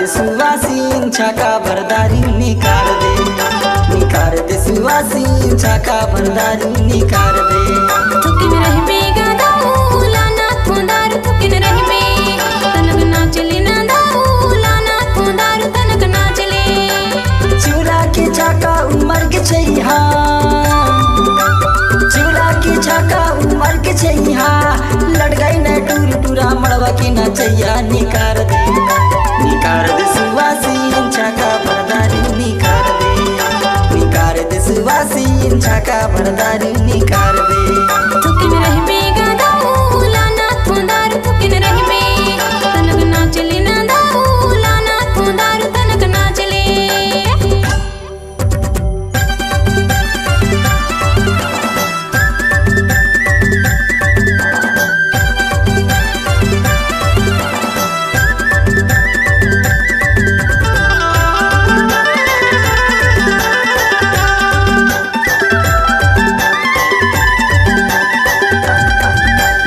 दे सुवासीन छाका भरदारी निकार दे सुवासीन छाका भरदारी निकार दे। थुकिन रहबे गदाऊ लाना थोंदार थुकिन रहबे तनक ना चले ना दाऊ लाना थोंदार तनक ना चले। चूल्हा की छाका उमर के छैहा चूल्हा की छाका उमर के छैहा लड़ गई न टूर टूरा मड़वा की ना चैया निकार दे सुवासीन छाका भरदारी निकार दे सुवासीन छाका भरदारी निकार दे। थुकिन रहबे गदाऊ लाना थोंदार थुकिन रहबे तनक ना चले ना दाऊ लाना थोंदार तनक ना चले।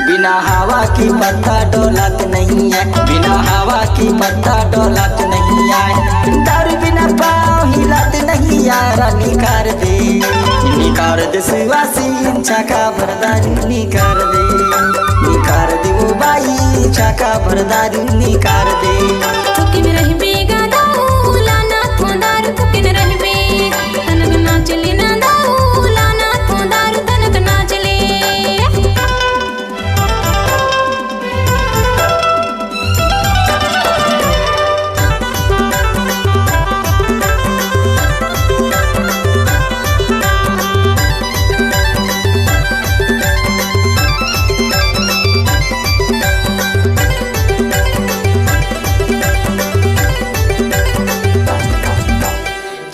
बिना हवा की पत्ता डोलत नहीं है, बिना हवा की पत्ता डोलत नहीं है। दारू बिना पाँव हिलत नहीं यारा निकार दे सुवासीन छाका भरदारी निकार दे वो बाई छाका भरदारी निकार दे। थुकिन रहबे गदाऊ लाना थोंदार थुकिन रहबे तनक ना चले ना दाऊ लाना थोंदार तनक ना चले।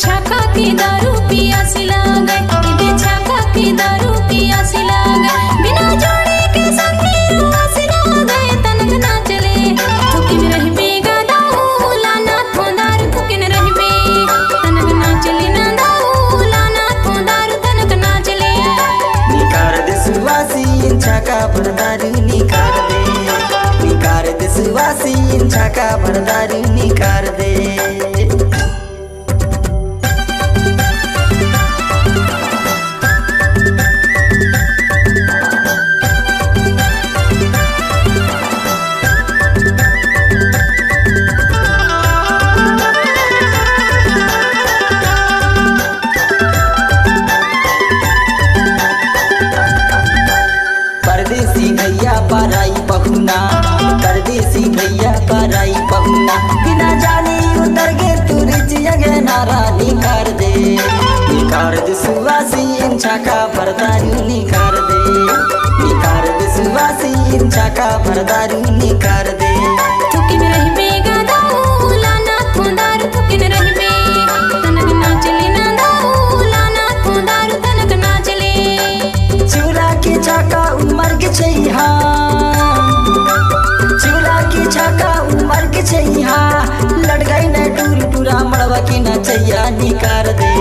छाका की दारू पियासी लागे इबे छाका की दारू पियासी लागे बिना जोड़े के संगी आसी लागे तनक ना चले। थुकिन रहबे गदाऊ लाना थोंदार थुकिन रहबे तनक ना चले ना दाऊ लाना थोंदार तनक ना चले। निकार दे सुवासीन छाका भरदारी निकार दे सुवासीन छाका भरदारी निकार दे। परदेसी भैया पराई पहुना परदेसी भैया पराई पहुना बिना जानी उतर गे तुरजिया नारा निकार दे सुवासीन छाका भरदारी निकार दे सुवासीन छाका भरदारी निकार दे। थुकिन रहबे गदाऊ लाना थोंदार थुकिन रहबे तनक ना चले ना दाऊ लाना थोंदार तनक ना चले। चूल्हा की छाका उमर के छैहा चूल्हा की छाका उमर के छैहा लड़ गई न टूर टूरा मड़वा की ना चैया निकार दे।